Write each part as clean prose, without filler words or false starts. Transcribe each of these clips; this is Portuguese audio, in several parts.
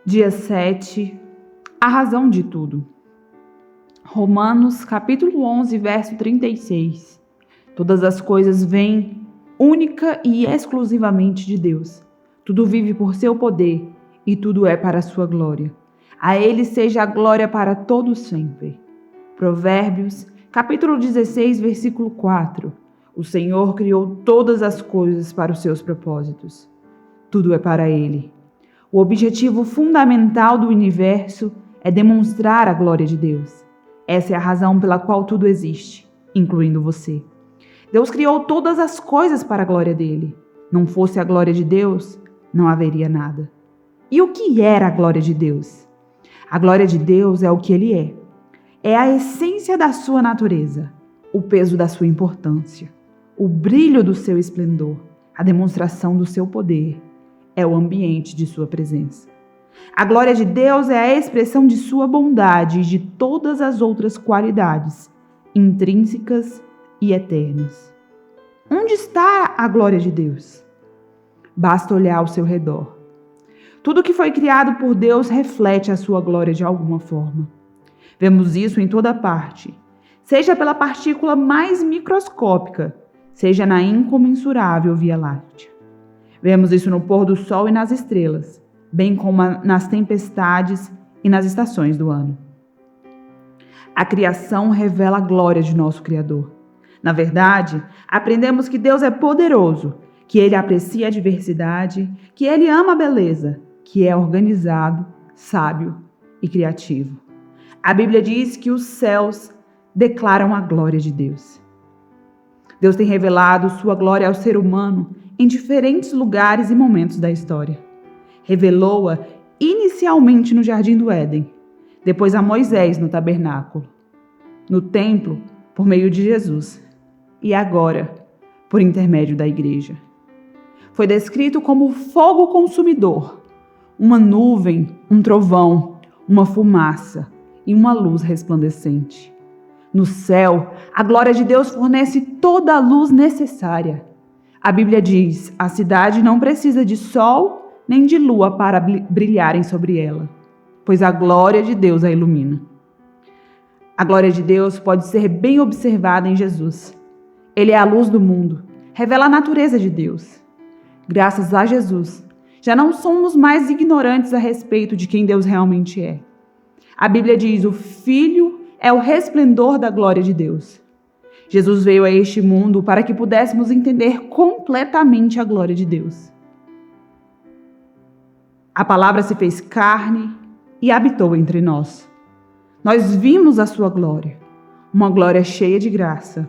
Dia 7, a razão de tudo. Romanos, capítulo 11, verso 36. Todas as coisas vêm única e exclusivamente de Deus. Tudo vive por seu poder e tudo é para a sua glória. A Ele seja a glória para todos sempre. Provérbios, capítulo 16, versículo 4. O Senhor criou todas as coisas para os seus propósitos. Tudo é para Ele. O objetivo fundamental do universo é demonstrar a glória de Deus. Essa é a razão pela qual tudo existe, incluindo você. Deus criou todas as coisas para a glória dele. Não fosse a glória de Deus, não haveria nada. E o que era a glória de Deus? A glória de Deus é o que ele é. É a essência da sua natureza, o peso da sua importância, o brilho do seu esplendor, a demonstração do seu poder. É o ambiente de sua presença. A glória de Deus é a expressão de sua bondade e de todas as outras qualidades, intrínsecas e eternas. Onde está a glória de Deus? Basta olhar ao seu redor. Tudo que foi criado por Deus reflete a sua glória de alguma forma. Vemos isso em toda parte, seja pela partícula mais microscópica, seja na incomensurável Via Láctea. Vemos isso no pôr do sol e nas estrelas, bem como nas tempestades e nas estações do ano. A criação revela a glória de nosso Criador. Na verdade, aprendemos que Deus é poderoso, que Ele aprecia a diversidade, que Ele ama a beleza, que é organizado, sábio e criativo. A Bíblia diz que os céus declaram a glória de Deus. Deus tem revelado sua glória ao ser humano em diferentes lugares e momentos da história. Revelou-a inicialmente no Jardim do Éden, depois a Moisés no tabernáculo, no templo por meio de Jesus e agora por intermédio da igreja. Foi descrito como fogo consumidor, uma nuvem, um trovão, uma fumaça e uma luz resplandecente. No céu, a glória de Deus fornece toda a luz necessária. A Bíblia diz: a cidade não precisa de sol nem de lua para brilharem sobre ela, pois a glória de Deus a ilumina. A glória de Deus pode ser bem observada em Jesus. Ele é a luz do mundo, revela a natureza de Deus. Graças a Jesus, já não somos mais ignorantes a respeito de quem Deus realmente é. A Bíblia diz: o Filho é o resplendor da glória de Deus. Jesus veio a este mundo para que pudéssemos entender completamente a glória de Deus. A palavra se fez carne e habitou entre nós. Nós vimos a sua glória, uma glória cheia de graça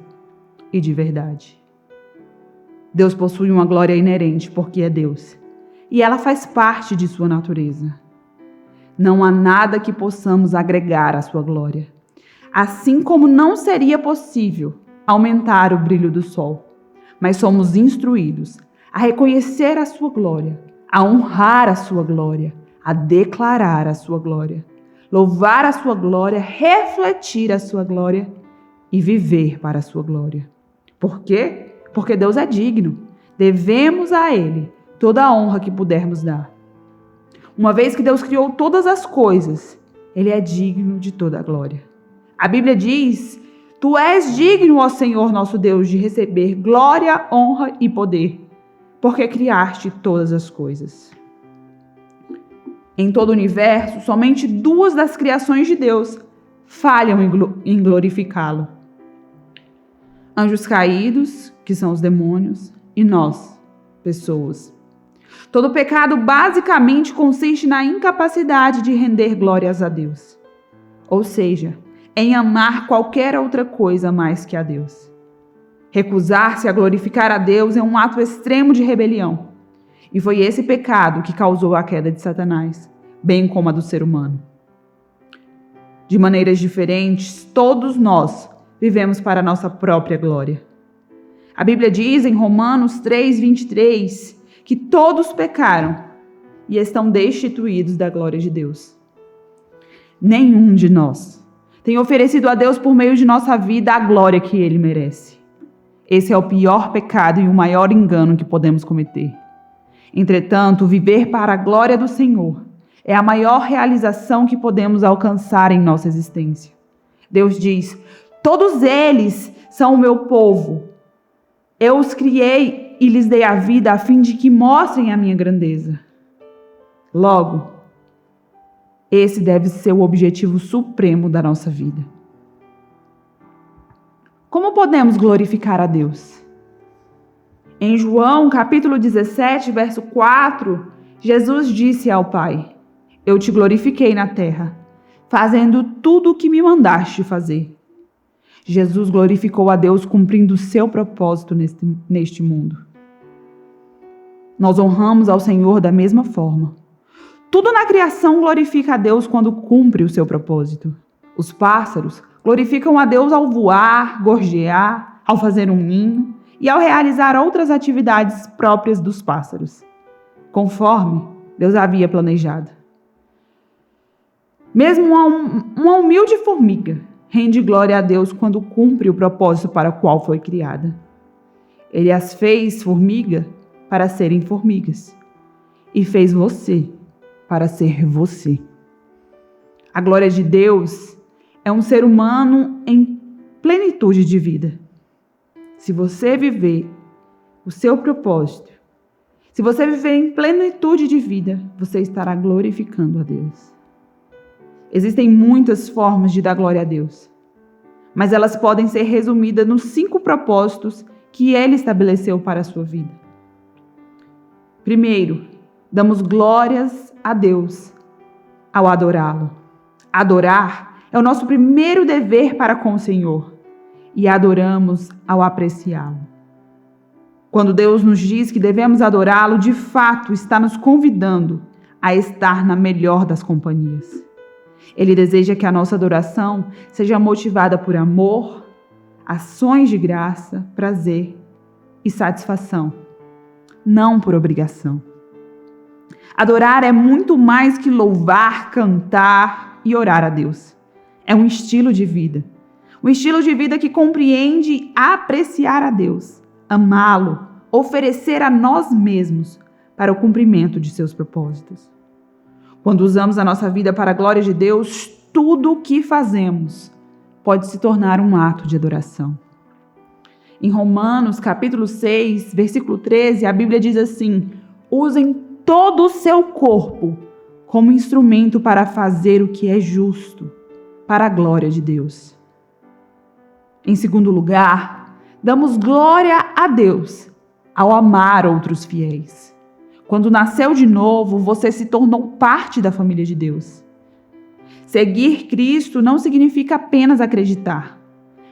e de verdade. Deus possui uma glória inerente porque é Deus, e ela faz parte de sua natureza. Não há nada que possamos agregar à sua glória, assim como não seria possível aumentar o brilho do sol, mas somos instruídos a reconhecer a sua glória, a honrar a sua glória, a declarar a sua glória, louvar a sua glória, refletir a sua glória e viver para a sua glória. Por quê? Porque Deus é digno. Devemos a Ele toda a honra que pudermos dar. Uma vez que Deus criou todas as coisas, Ele é digno de toda a glória. A Bíblia diz: tu és digno, ó Senhor nosso Deus, de receber glória, honra e poder, porque criaste todas as coisas. Em todo o universo, somente duas das criações de Deus falham em glorificá-lo: anjos caídos, que são os demônios, e nós, pessoas. Todo pecado basicamente consiste na incapacidade de render glórias a Deus, ou seja, em amar qualquer outra coisa mais que a Deus. Recusar-se a glorificar a Deus é um ato extremo de rebelião. E foi esse pecado que causou a queda de Satanás, bem como a do ser humano. De maneiras diferentes, todos nós vivemos para a nossa própria glória. A Bíblia diz em Romanos 3:23 que todos pecaram e estão destituídos da glória de Deus. Nenhum de nós tem oferecido a Deus por meio de nossa vida a glória que Ele merece. Esse é o pior pecado e o maior engano que podemos cometer. Entretanto, viver para a glória do Senhor É a maior realização que podemos alcançar em nossa existência. Deus diz: todos eles são o meu povo. Eu os criei e lhes dei a vida a fim de que mostrem a minha grandeza. Logo, esse deve ser o objetivo supremo da nossa vida. Como podemos glorificar a Deus? Em João, capítulo 17, verso 4, Jesus disse ao Pai: eu te glorifiquei na terra, fazendo tudo o que me mandaste fazer. Jesus glorificou a Deus cumprindo o seu propósito neste mundo. Nós honramos ao Senhor da mesma forma. Tudo na criação glorifica a Deus quando cumpre o seu propósito. Os pássaros glorificam a Deus ao voar, gorjear, ao fazer um ninho e ao realizar outras atividades próprias dos pássaros, conforme Deus havia planejado. Mesmo uma humilde formiga rende glória a Deus quando cumpre o propósito para o qual foi criada. Ele as fez formiga para serem formigas e fez você para ser você. A glória de Deus é um ser humano em plenitude de vida. Se você viver o seu propósito, se você viver em plenitude de vida, você estará glorificando a Deus. Existem muitas formas de dar glória a Deus, mas elas podem ser resumidas nos 5 propósitos que Ele estabeleceu para a sua vida. Primeiro, damos glórias a Deus ao adorá-lo. Adorar é o nosso primeiro dever para com o Senhor e adoramos ao apreciá-lo. Quando Deus nos diz que devemos adorá-lo, de fato está nos convidando a estar na melhor das companhias. Ele deseja que a nossa adoração seja motivada por amor, ações de graça, prazer e satisfação, não por obrigação. Adorar é muito mais que louvar, cantar e orar a Deus. É um estilo de vida. Um estilo de vida que compreende apreciar a Deus, amá-lo, oferecer a nós mesmos para o cumprimento de seus propósitos. Quando usamos a nossa vida para a glória de Deus, tudo o que fazemos pode se tornar um ato de adoração. Em Romanos, capítulo 6, versículo 13, a Bíblia diz assim: usem todo o seu corpo como instrumento para fazer o que é justo, para a glória de Deus. Em segundo lugar, damos glória a Deus ao amar outros fiéis. Quando nasceu de novo, você se tornou parte da família de Deus. Seguir Cristo não significa apenas acreditar,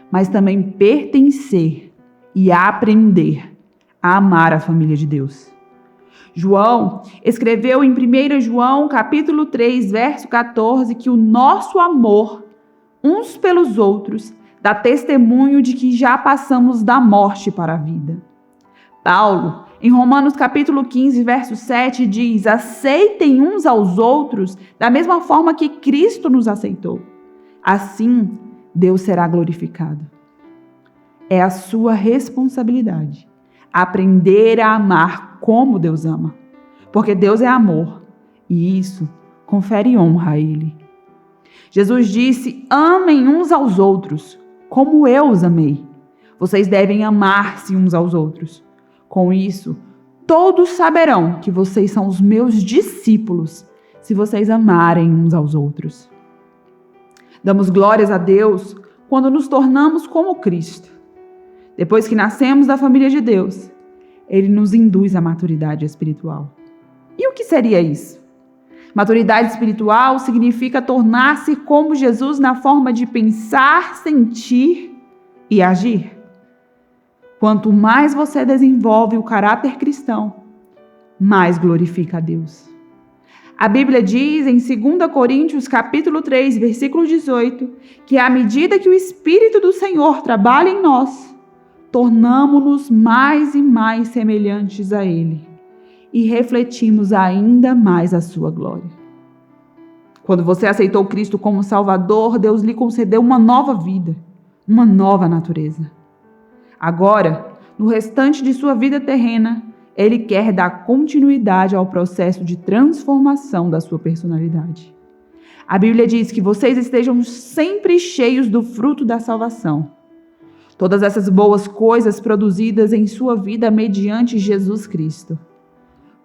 mas também pertencer e aprender a amar a família de Deus. João escreveu em 1 João, capítulo 3, verso 14, que o nosso amor uns pelos outros dá testemunho de que já passamos da morte para a vida. Paulo, em Romanos capítulo 15, verso 7, diz: aceitem uns aos outros da mesma forma que Cristo nos aceitou. Assim, Deus será glorificado. É a sua responsabilidade aprender a amar como Deus ama, porque Deus é amor e isso confere honra a Ele. Jesus disse: amem uns aos outros como eu os amei. Vocês devem amar-se uns aos outros. Com isso, todos saberão que vocês são os meus discípulos, se vocês amarem uns aos outros. Damos glórias a Deus quando nos tornamos como Cristo. Depois que nascemos da família de Deus, Ele nos induz à maturidade espiritual. E o que seria isso? Maturidade espiritual significa tornar-se como Jesus na forma de pensar, sentir e agir. Quanto mais você desenvolve o caráter cristão, mais glorifica a Deus. A Bíblia diz em 2 Coríntios, capítulo 3, versículo 18, que à medida que o Espírito do Senhor trabalha em nós, tornamo-nos mais e mais semelhantes a Ele e refletimos ainda mais a sua glória. Quando você aceitou Cristo como Salvador, Deus lhe concedeu uma nova vida, uma nova natureza. Agora, no restante de sua vida terrena, Ele quer dar continuidade ao processo de transformação da sua personalidade. A Bíblia diz que vocês estejam sempre cheios do fruto da salvação. Todas essas boas coisas produzidas em sua vida mediante Jesus Cristo.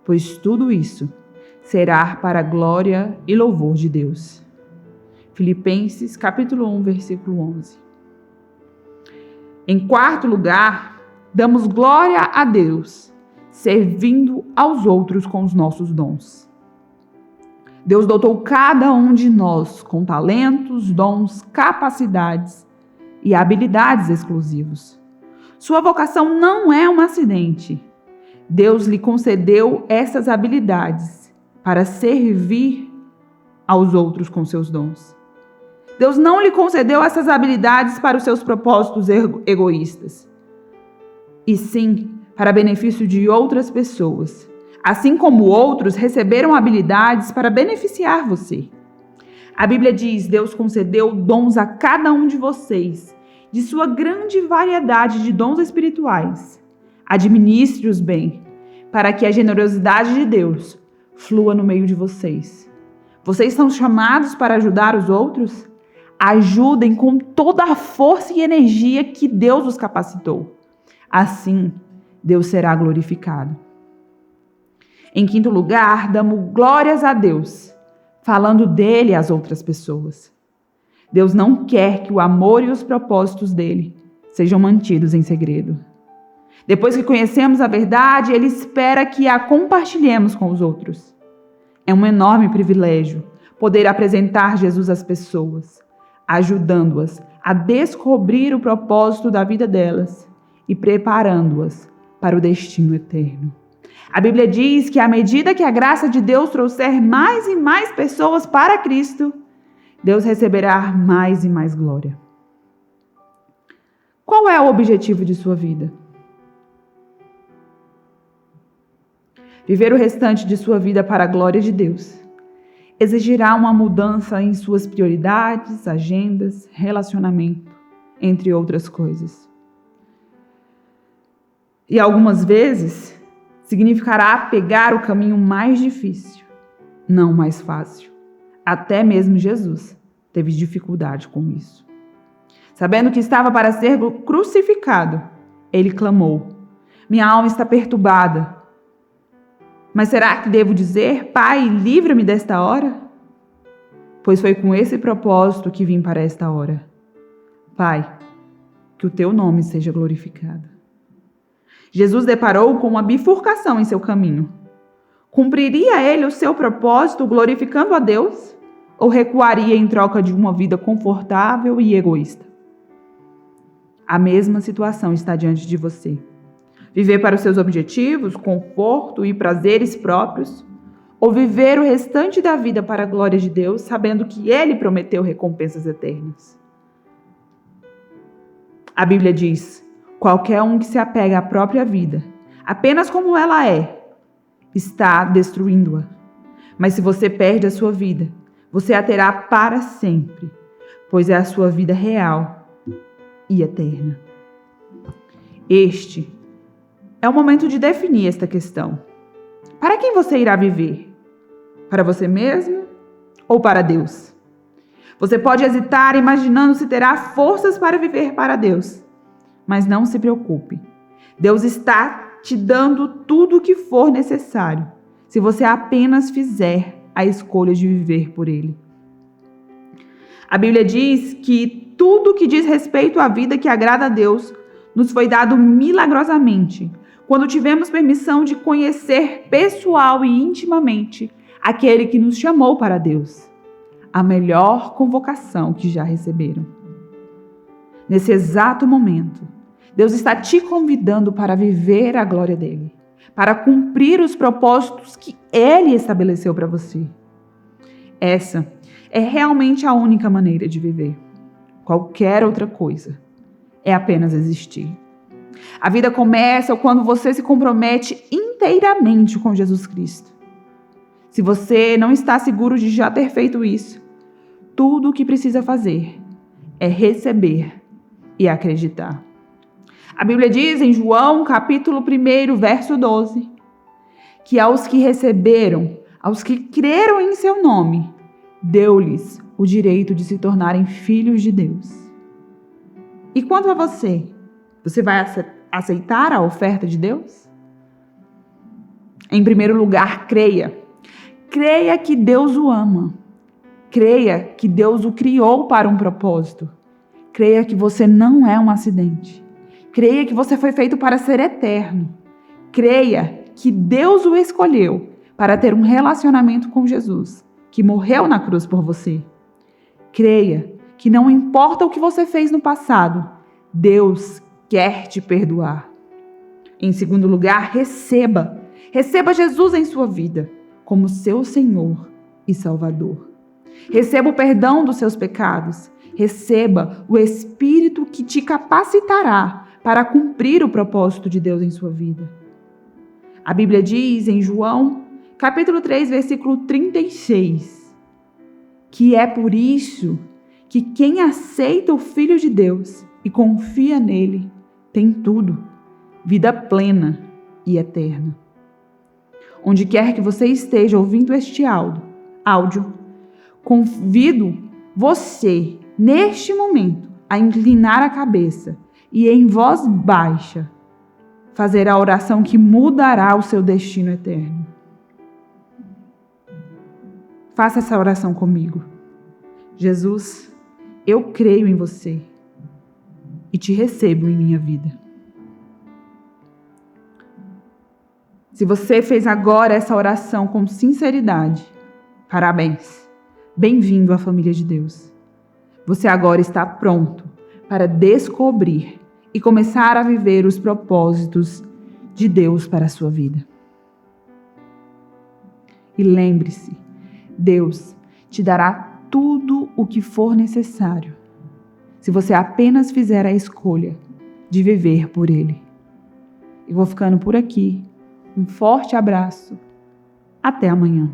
Pois tudo isso será para a glória e louvor de Deus. Filipenses capítulo 1, versículo 11. Em quarto lugar, damos glória a Deus, servindo aos outros com os nossos dons. Deus dotou cada um de nós com talentos, dons, capacidades e habilidades exclusivos. Sua vocação não é um acidente. Deus lhe concedeu essas habilidades para servir aos outros com seus dons. Deus não lhe concedeu essas habilidades para os seus propósitos egoístas, e sim para benefício de outras pessoas, assim como outros receberam habilidades para beneficiar você. A Bíblia diz: Deus concedeu dons a cada um de vocês, de sua grande variedade de dons espirituais. Administre-os bem, para que a generosidade de Deus flua no meio de vocês. Vocês são chamados para ajudar os outros? Ajudem com toda a força e energia que Deus os capacitou. Assim, Deus será glorificado. Em quinto lugar, damos glórias a Deus, falando dele às outras pessoas. Deus não quer que o amor e os propósitos dele sejam mantidos em segredo. Depois que conhecemos a verdade, ele espera que a compartilhemos com os outros. É um enorme privilégio poder apresentar Jesus às pessoas, ajudando-as a descobrir o propósito da vida delas e preparando-as para o destino eterno. A Bíblia diz que à medida que a graça de Deus trouxer mais e mais pessoas para Cristo, Deus receberá mais e mais glória. Qual é o objetivo de sua vida? Viver o restante de sua vida para a glória de Deus exigirá uma mudança em suas prioridades, agendas, relacionamento, entre outras coisas. E algumas vezes significará pegar o caminho mais difícil, não mais fácil. Até mesmo Jesus teve dificuldade com isso. Sabendo que estava para ser crucificado, ele clamou: minha alma está perturbada. Mas será que devo dizer: Pai, livra-me desta hora? Pois foi com esse propósito que vim para esta hora. Pai, que o teu nome seja glorificado. Jesus deparou com uma bifurcação em seu caminho. Cumpriria ele o seu propósito glorificando a Deus? Ou recuaria em troca de uma vida confortável e egoísta? A mesma situação está diante de você. Viver para os seus objetivos, conforto e prazeres próprios, ou viver o restante da vida para a glória de Deus, sabendo que Ele prometeu recompensas eternas. A Bíblia diz: qualquer um que se apega à própria vida, apenas como ela é, está destruindo-a. Mas se você perde a sua vida, você a terá para sempre, pois é a sua vida real e eterna. Este é o momento de definir esta questão. Para quem você irá viver? Para você mesmo ou para Deus? Você pode hesitar imaginando se terá forças para viver para Deus. Mas não se preocupe. Deus está te dando tudo o que for necessário, se você apenas fizer a escolha de viver por Ele. A Bíblia diz que tudo que diz respeito à vida que agrada a Deus nos foi dado milagrosamente, quando tivemos permissão de conhecer pessoal e intimamente aquele que nos chamou para Deus, a melhor convocação que já receberam. Nesse exato momento, Deus está te convidando para viver a glória dele, para cumprir os propósitos que Ele estabeleceu para você. Essa é realmente a única maneira de viver. Qualquer outra coisa é apenas existir. A vida começa quando você se compromete inteiramente com Jesus Cristo. Se você não está seguro de já ter feito isso, tudo o que precisa fazer é receber e acreditar. A Bíblia diz em João, capítulo 1, verso 12, que aos que receberam, aos que creram em seu nome, deu-lhes o direito de se tornarem filhos de Deus. E quanto a você, você vai aceitar a oferta de Deus? Em primeiro lugar, creia. Creia que Deus o ama. Creia que Deus o criou para um propósito. Creia que você não é um acidente. Creia que você foi feito para ser eterno. Creia que Deus o escolheu para ter um relacionamento com Jesus, que morreu na cruz por você. Creia que não importa o que você fez no passado, Deus quer te perdoar. Em segundo lugar, receba. Receba Jesus em sua vida como seu Senhor e Salvador. Receba o perdão dos seus pecados. Receba o Espírito que te capacitará para cumprir o propósito de Deus em sua vida. A Bíblia diz em João, capítulo 3, versículo 36, que é por isso que quem aceita o Filho de Deus e confia nele tem tudo, vida plena e eterna. Onde quer que você esteja ouvindo este áudio, convido você, neste momento, a inclinar a cabeça e em voz baixa, fazer a oração que mudará o seu destino eterno. Faça essa oração comigo. Jesus, eu creio em você e te recebo em minha vida. Se você fez agora essa oração com sinceridade, parabéns. Bem-vindo à família de Deus. Você agora está pronto para descobrir e começar a viver os propósitos de Deus para a sua vida. E lembre-se, Deus te dará tudo o que for necessário, se você apenas fizer a escolha de viver por Ele. Eu vou ficando por aqui. Um forte abraço. Até amanhã.